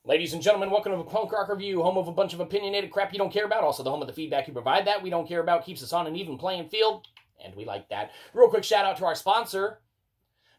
Ladies and gentlemen, welcome to the Punk Rock Review, home of a bunch of opinionated crap you don't care about, also the home of the feedback you provide that we don't care about, keeps us on an even playing field, and we like that. Real quick shout out to our sponsor.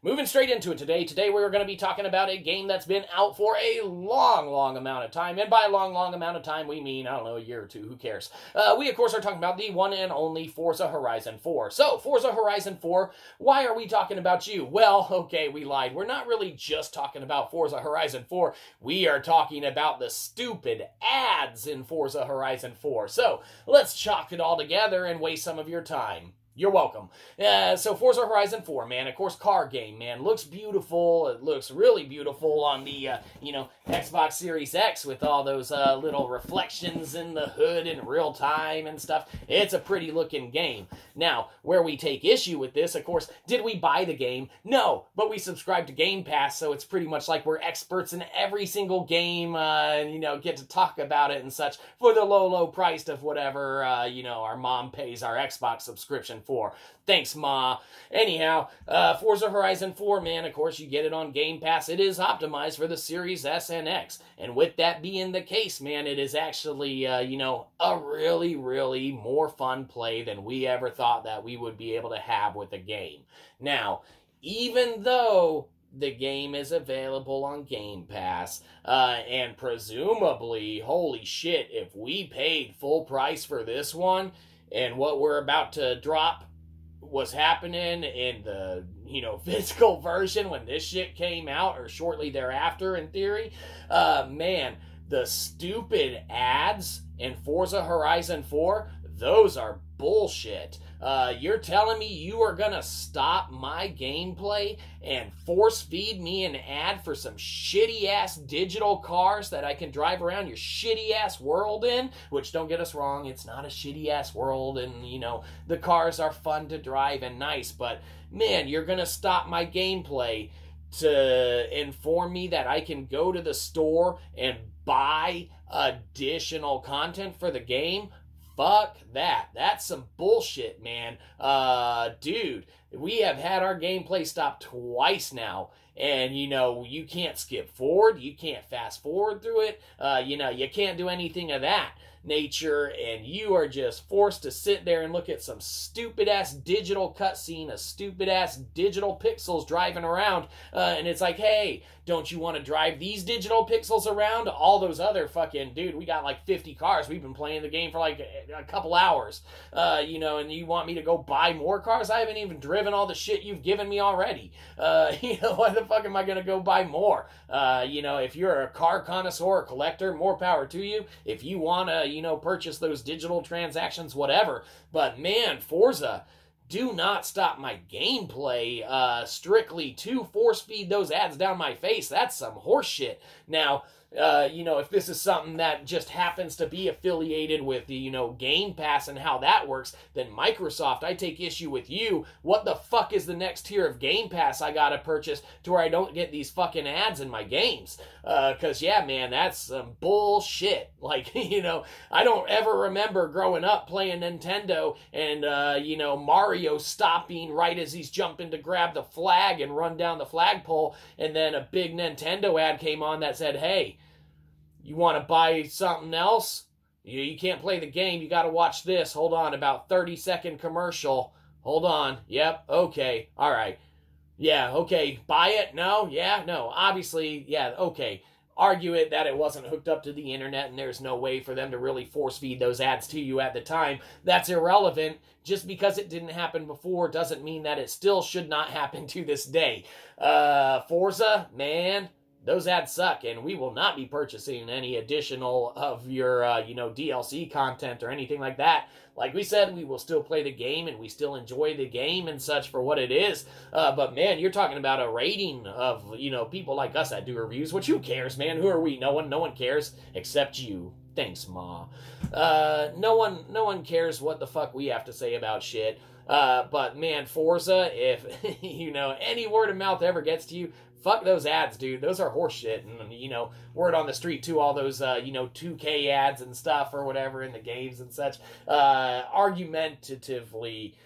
Moving straight into it today. Today we're going to be talking about a game that's been out for a long amount of time. And by a long amount of time, we mean, I don't know, a year or two. Who cares? We, of course, are talking about the one and only Forza Horizon 4. So, Forza Horizon 4, why are we talking about you? Well, okay, we lied. We're not really just talking about Forza Horizon 4. We are talking about the stupid ads in Forza Horizon 4. So, let's chalk it all together and waste some of your time. You're welcome. So Forza Horizon 4, man, of course, car game, man. Looks beautiful. It looks really beautiful on the, Xbox Series X with all those little reflections in the hood in real time and stuff. It's a pretty looking game. Now, where we take issue with this, of course, did we buy the game? No, but we subscribed to Game Pass, so it's pretty much like we're experts in every single game, get to talk about it and such for the low price of whatever, our mom pays our Xbox subscription for. Thanks, Ma. Anyhow, Forza Horizon 4, man, of course, you get it on Game Pass. It is optimized for the Series S and X. And with that being the case, man, it is actually, a really more fun play than we ever thought that we would be able to have with the game. Now, even though the game is available on Game Pass, and presumably, holy shit, if we paid full price for this one, and what we're about to drop was happening in the, physical version when this shit came out, or shortly thereafter, in theory, man, the stupid ads in Forza Horizon 4, those are bullshit. You're telling me you are gonna stop my gameplay and force feed me an ad for some shitty ass digital cars that I can drive around your shitty ass world in? Which, don't get us wrong, it's not a shitty ass world, and the cars are fun to drive and nice, but man, you're gonna stop my gameplay to inform me that I can go to the store and buy additional content for the game? Fuck that. That's some bullshit, man. Dude, we have had our gameplay stopped twice now. And, you can't skip forward. You can't fast forward through it. You can't do anything of that nature. And you are just forced to sit there and look at some stupid-ass digital cutscene of stupid-ass digital pixels driving around. And it's like, hey, don't you want to drive these digital pixels around? All those other fucking, dude, we got like 50 cars. We've been playing the game for like a couple hours. And you want me to go buy more cars? I haven't even driven all the shit you've given me already. Why the fuck am I going to go buy more? If you're a car connoisseur or collector, more power to you. If you want to, purchase those digital transactions, whatever. But man, Forza, do not stop my gameplay strictly to force feed those ads down my face. That's some horse shit. Now, if this is something that just happens to be affiliated with the, Game Pass and how that works, then Microsoft, I take issue with you. What the fuck is the next tier of Game Pass I gotta purchase to where I don't get these fucking ads in my games? Cause yeah, man, that's some bullshit. Like, I don't ever remember growing up playing Nintendo and, Mario stopping right as he's jumping to grab the flag and run down the flagpole, and then a big Nintendo ad came on that said, hey, you want to buy something else? You can't play the game. You got to watch this. Hold on. About 30-second commercial. Hold on. Yep. Okay. All right. Yeah. Okay. Buy it? No? Yeah? No. Obviously, yeah. Okay. Argue it that it wasn't hooked up to the internet and there's no way for them to really force feed those ads to you at the time. That's irrelevant. Just because it didn't happen before doesn't mean that it still should not happen to this day. Forza, man, those ads suck, and we will not be purchasing any additional of your, DLC content or anything like that. Like we said, we will still play the game, and we still enjoy the game and such for what it is. But, man, you're talking about a rating of, people like us that do reviews, which who cares, man? Who are we? No one cares except you. Thanks, Ma. No one cares what the fuck we have to say about shit. But, man, Forza, if, any word of mouth ever gets to you, fuck those ads, dude. Those are horseshit. And, word on the street, too, all those, 2K ads and stuff or whatever in the games and such, argumentatively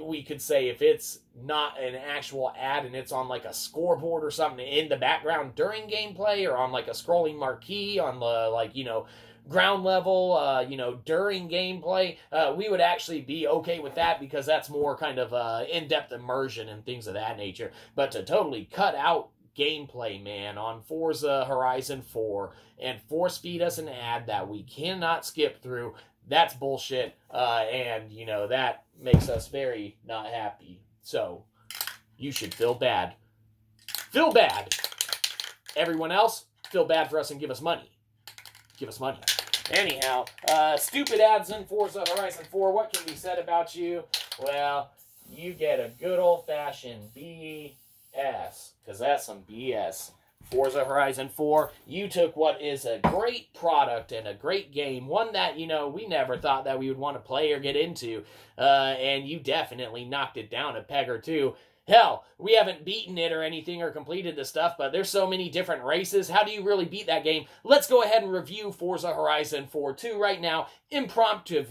we could say if it's not an actual ad and it's on like a scoreboard or something in the background during gameplay, or on like a scrolling marquee on the, like, you know, ground level, you know, during gameplay, we would actually be okay with that, because that's more kind of in-depth immersion and things of that nature. But to totally cut out gameplay, man, on Forza Horizon 4 and force feed us an ad that we cannot skip through, that's bullshit, and, you know, that makes us very not happy. So, you should feel bad. Feel bad! Everyone else, feel bad for us and give us money. Give us money. Anyhow, stupid ads in Forza Horizon 4, what can be said about you? Well, you get a good old-fashioned BS, because that's some BS. Forza Horizon 4, you took what is a great product and a great game, one that, you know, we never thought that we would want to play or get into, and you definitely knocked it down a peg or two. Hell, we haven't beaten it or anything or completed the stuff, but there's so many different races. How do you really beat that game? Let's go ahead and review Forza Horizon 4 2 right now, impromptu.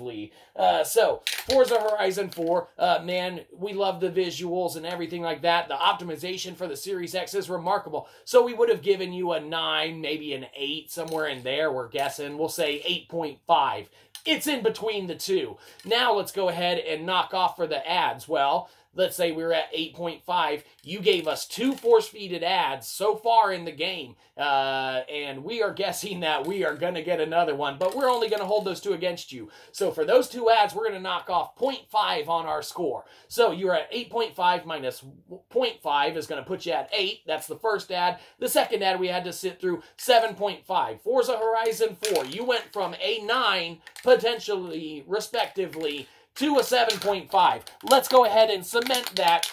So, Forza Horizon 4, man, we love the visuals and everything like that. The optimization for the Series X is remarkable. So we would have given you a 9, maybe an 8, somewhere in there, we're guessing. We'll say 8.5. It's in between the two. Now let's go ahead and knock off for the ads. Well, let's say we're at 8.5. You gave us 2 force-feeded ads so far in the game, and we are guessing that we are going to get another one, but we're only going to hold those 2 against you. So for those 2 ads, we're going to knock off 0.5 on our score. So you're at 8.5 minus 0.5 is going to put you at 8. That's the first ad. The second ad we had to sit through, 7.5. Forza Horizon 4, you went from a 9, potentially, respectively, to a 7.5. Let's go ahead and cement that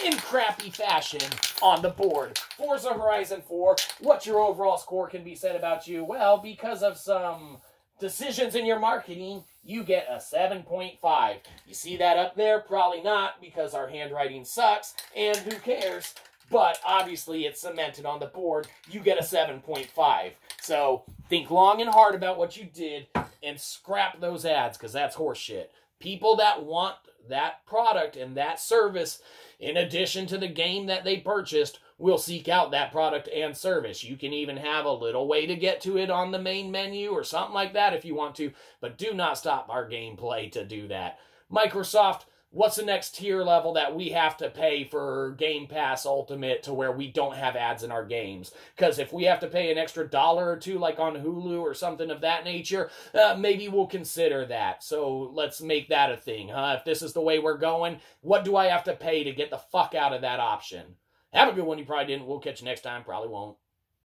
in crappy fashion on the board. Forza Horizon 4, what your overall score can be said about you? Well, because of some decisions in your marketing, you get a 7.5. You see that up there? Probably not, because our handwriting sucks, and who cares? But obviously it's cemented on the board. You get a 7.5. So think long and hard about what you did and scrap those ads, because that's horseshit. People that want that product and that service, in addition to the game that they purchased, will seek out that product and service. You can even have a little way to get to it on the main menu or something like that if you want to, but do not stop our gameplay to do that. Microsoft, what's the next tier level that we have to pay for Game Pass Ultimate to where we don't have ads in our games? Because if we have to pay an extra $1 or $2 like on Hulu or something of that nature, maybe we'll consider that. So let's make that a thing, huh? If this is the way we're going, what do I have to pay to get the fuck out of that option? Have a good one. You probably didn't. We'll catch you next time. Probably won't.